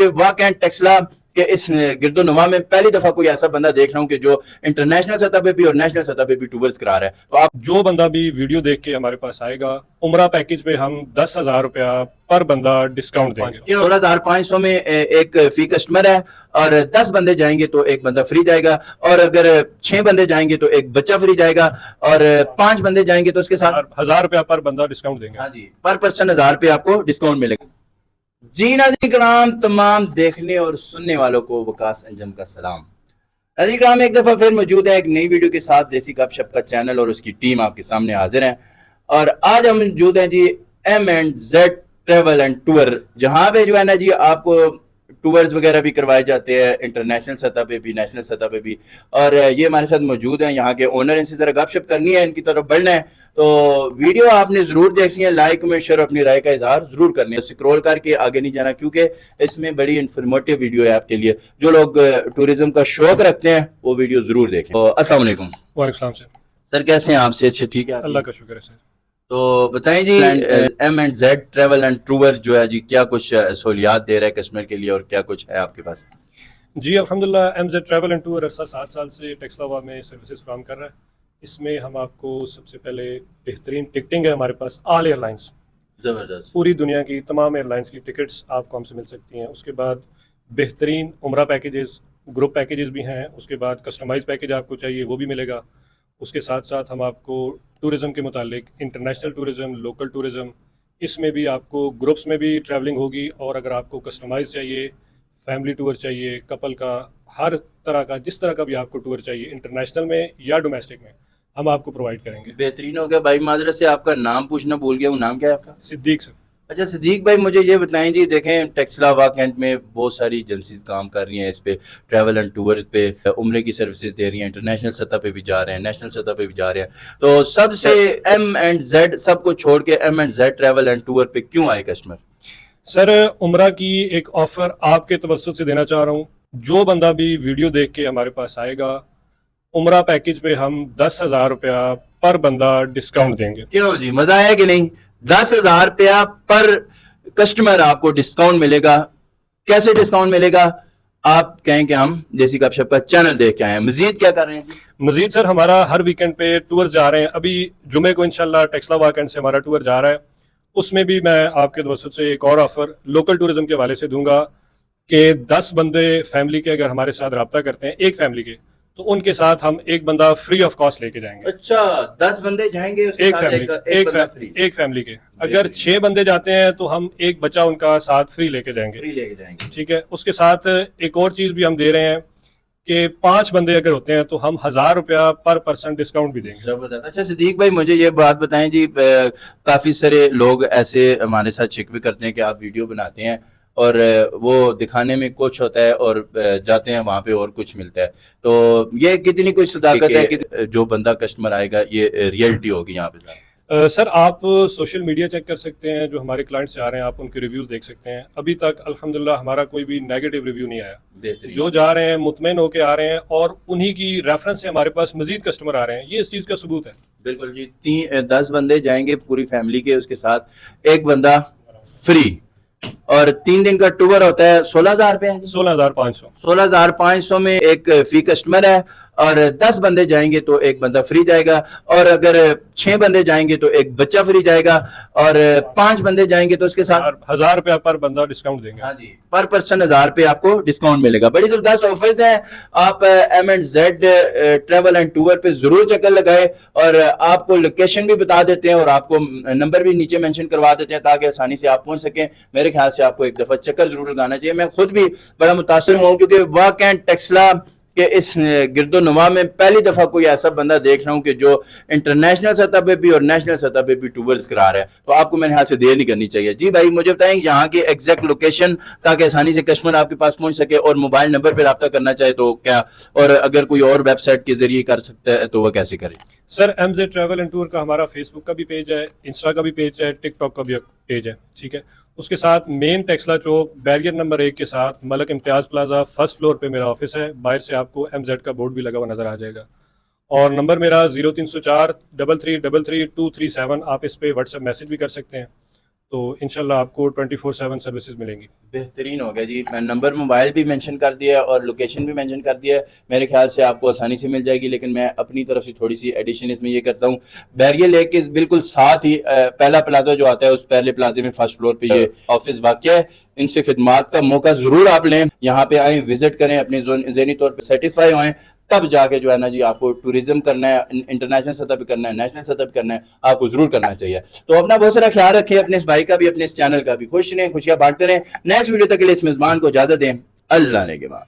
वाकई टेस्ला कि इस गिरदोनुमा में पहली दफा कोई ऐसा बंदा देख रहा हूँ कि जो इंटरनेशनल सतह पे भी और नेशनल सतह पे भी टूर्स करा रहा है। तो आप जो बंदा भी वीडियो देख के हमारे पास आएगा, उमरा पैकेज पे हम 10,000 रुपया पर बंदा डिस्काउंट देंगे। 16,500 में एक फी कस्टमर है और 10 बंदे जाएंगे तो एक बंदा फ्री जाएगा, और अगर 6 बंदे जाएंगे तो एक बच्चा फ्री जाएगा, और 5 बंदे जाएंगे तो उसके साथ 1,000 रुपया पर बंदा डिस्काउंट देंगे। हाँ जी, पर पर्सन 1,000 रुपया आपको डिस्काउंट मिलेगा। जी नाज़रीन कराम, तमाम देखने और सुनने वालों को वकास अंजम का सलाम। नाज़रीन कराम, एक दफ़ा फिर मौजूद है एक नई वीडियो के साथ। देसी गपशप का चैनल और उसकी टीम आपके सामने हाजिर है, और आज हम मौजूद हैं जी M&Z ट्रैवल एंड टूर, जहाँ पे जो है ना जी आपको टूर्स वगैरह भी करवाए जाते हैं, इंटरनेशनल सतह पे भी, नेशनल सतह पे भी। और ये हमारे साथ मौजूद हैं यहाँ के ओनर। इनसे ज़रा गपशप करनी है, इनकी तरफ बढ़ना है, तो वीडियो आपने ज़रूर देखनी है, लाइक कमेंट शेयर, अपनी राय का इजहार ज़रूर करनी है। स्क्रॉल करके आगे नहीं जाना, क्योंकि इसमें बड़ी इन्फॉर्मेटिव वीडियो है आपके लिए। जो लोग टूरिज्म का शौक रखते हैं वो वीडियो ज़रूर देखें। तो अस्सलाम वालेकुम। वालेकुम सलाम सर, कैसे हैं आप? से ठीक है, अल्लाह का शुक्र है सर। तो बताएं जी, M&Z ट्रैवल एंड टूर जो है जी, क्या कुछ सहूलियात दे रहा है कस्टमर के लिए, और क्या कुछ है आपके पास? जी अल्हम्दुलिल्लाह, M&Z ट्रैवल एंड टूर अरसा 7 साल से टेक्सलावा में सर्विसेज फ्राहम कर रहा है। इसमें हम आपको सबसे पहले बेहतरीन टिकटिंग है हमारे पास, ऑल एयरलाइंस, ज़बरदस्त, पूरी दुनिया की तमाम एयरलाइंस की टिकट्स आपको हमसे मिल सकती हैं। उसके बाद बेहतरीन उम्रा पैकेजेस, ग्रुप पैकेजेस भी हैं। उसके बाद कस्टमाइज पैकेज आपको चाहिए वो भी मिलेगा। उसके साथ साथ हम आपको टूरिज़म के मुतालिक इंटरनेशनल टूरिज़म, लोकल टूरिज़म, इसमें भी आपको ग्रुप्स में भी ट्रैवलिंग होगी, और अगर आपको कस्टमाइज चाहिए, फैमिली टूर चाहिए, कपल का, हर तरह का, जिस तरह का भी आपको टूर चाहिए, इंटरनेशनल में या डोमेस्टिक में, हम आपको प्रोवाइड करेंगे। बेहतरीन हो गया भाई। माजरत से आपका नाम पूछना भूल गया हूँ, नाम क्या है आपका? सिद्दीक सर। अच्छा सिद्दीक भाई, मुझे ये बताएं जी, देखें टेक्सला कैंट में बहुत सारी एजेंसीज काम कर रही हैं इस पे, ट्रैवल एंड टूर पे, उम्रे की सर्विसेज दे रही हैं, इंटरनेशनल सतह पे भी जा रहे हैं, नेशनल सतह पे भी जा रहे हैं। तो सबसे M&Z सबको छोड़ के M&Z ट्रैवल एंड टूर पे क्यों आए कस्टमर? सर उम्रा की एक ऑफ़र आपके तवज्जुह से देना चाह रहा हूँ। जो बंदा भी वीडियो देख के हमारे पास आएगा, उम्रा पैकेज पे हम 10,000 रुपया पर बंदा डिस्काउंट देंगे। क्यों जी, मजा आया कि नहीं? 10,000 रुपया पर कस्टमर आपको डिस्काउंट मिलेगा। कैसे डिस्काउंट मिलेगा? आप कहें कि हम देसी गपशप का चैनल देख के आए हैं। मजीद क्या कर रहे हैं? मजीद सर हमारा हर वीकेंड पे टूर जा रहे हैं। अभी जुमे को इंशाल्लाह टेक्सला वीकेंड से हमारा टूर जा रहा है। उसमें भी मैं आपके तवज्जुह से एक और ऑफर लोकल टूरिज्म के हवाले से दूंगा कि 10 बंदे फैमिली के अगर हमारे साथ रब्ता करते हैं, एक फैमिली के, तो उनके साथ हम एक बंदा फ्री ऑफ कॉस्ट लेके जाएंगे। अच्छा, 10 बंदे जाएंगे, एक फैमिली के। अगर 6 बंदे जाते हैं तो हम एक बच्चा उनका साथ फ्री लेके जाएंगे। ठीक है। उसके साथ एक और चीज भी हम दे रहे हैं कि 5 बंदे अगर होते हैं तो हम 1,000 रुपया पर पर्सन डिस्काउंट भी देंगे। जबरदस्त। अच्छा सिद्दीक भाई, मुझे ये बात बताएं जी, काफी सारे लोग ऐसे हमारे साथ शिकवे करते हैं कि आप वीडियो बनाते हैं और वो दिखाने में कुछ होता है और जाते हैं वहां पे और कुछ मिलता है। तो ये कितनी कुछ सदाकत है कि जो बंदा कस्टमर आएगा ये रियलिटी होगी यहाँ पे? सर आप सोशल मीडिया चेक कर सकते हैं, जो हमारे क्लाइंट्स आ रहे हैं आप उनके रिव्यूज देख सकते हैं। अभी तक अल्हम्दुलिल्लाह हमारा कोई भी नेगेटिव रिव्यू नहीं आया। जो जा रहे हैं मुतमईन होके आ रहे हैं, और उन्हीं की रेफरेंस से हमारे पास मजीद कस्टमर आ रहे हैं। ये इस चीज़ का सबूत है। बिल्कुल जी। 10 बंदे जाएंगे पूरी फैमिली के, उसके साथ एक बंदा फ्री, और 3 दिन का टूर होता है। 16,000 रुपए, 16,500 में एक फी कस्टमर है, और 10 बंदे जाएंगे तो एक बंदा फ्री जाएगा, और अगर 6 बंदे जाएंगे तो एक बच्चा फ्री जाएगा, और 5 बंदे जाएंगे तो उसके साथ 1,000 रुपया पर बंदा डिस्काउंट देंगे। हाँ जी, पर पर्सन 1,000 रुपये आपको डिस्काउंट मिलेगा। बड़ी जबरदस्त ऑफर्स हैं। आप M&Z ट्रैवल एंड टूर पे जरूर चक्कर लगाए, और आपको लोकेशन भी बता देते हैं और आपको नंबर भी नीचे मेंशन करवा देते हैं ताकि आसानी से आप पहुंच सकें। मेरे ख्याल से आपको एक दफा चक्कर जरूर लगाना चाहिए। मैं खुद भी बड़ा मुतासिर हूँ, क्योंकि वाकई टेक्सला कि इस गिरदोनुमा में पहली दफा कोई ऐसा बंदा देख रहा हूं कि जो इंटरनेशनल सतह पे भी और नेशनल सतह पे भी टूर्स करा रहा है। तो आपको मेरे हाथ से देर नहीं करनी चाहिए। जी भाई, मुझे बताएं यहाँ की एग्जैक्ट लोकेशन, ताकि आसानी से कस्टमर आपके पास पहुंच सके, और मोबाइल नंबर पर रब्ता करना चाहे तो क्या, और अगर कोई और वेबसाइट के जरिए कर सकता है तो वह कैसे करे? Sir M&Z travel and tour का हमारा फेसबुक का भी पेज है, इंस्टा का भी पेज है, टिकटॉक का भी पेज है। ठीक है। उसके साथ मेन टेक्सला चौक बैरियर नंबर 1 के साथ मलक इम्तियाज़ प्लाजा फर्स्ट फ्लोर पे मेरा ऑफिस है। बाहर से आपको M&Z का बोर्ड भी लगा हुआ नजर आ जाएगा, और नंबर मेरा 0304 3333 237। आप इस पे व्हाट्सएप मैसेज भी कर सकते हैं। تو انشاءاللہ آپ کو 24/7 سروسز ملیں گی. بہترین ہو گیا جی. میں نمبر موبائل بھی مینشن کر دیا ہے اور لوکیشن بھی مینشن کر دیا ہے, میرے خیال سے آپ کو آسانی سے مل جائے گی. لیکن میں اپنی طرف سے تھوڑی سی ایڈیشن اس میں یہ کرتا ہوں, بیریئر لیک کے بالکل ساتھ ہی پہلا پلازا جو آتا ہے, اس پہلے پلازے میں فرسٹ فلور پہ یہ آفس واقع ہے. ان سے خدمات کا موقع ضرور آپ لیں, یہاں پہ آئیں, وزٹ کریں, اپنے ذہنی طور پہ سیٹسفائی ہوئیں, تب جا کے جو ہے نا جی آپ کو ٹوریزم کرنا ہے, انٹرنیشنل سطح پہ کرنا ہے, نیشنل سطح پہ کرنا ہے, آپ کو ضرور کرنا چاہیے. تو اپنا بہت سارا خیال رکھیں, اپنے اس بھائی کا بھی, اپنے اس چینل کا بھی. خوش رہیں, خوشیاں بانٹتے رہیں. نیکسٹ ویڈیو تک کے لیے اس میزبان کو اجازت دیں. اللہ نے کے بعد.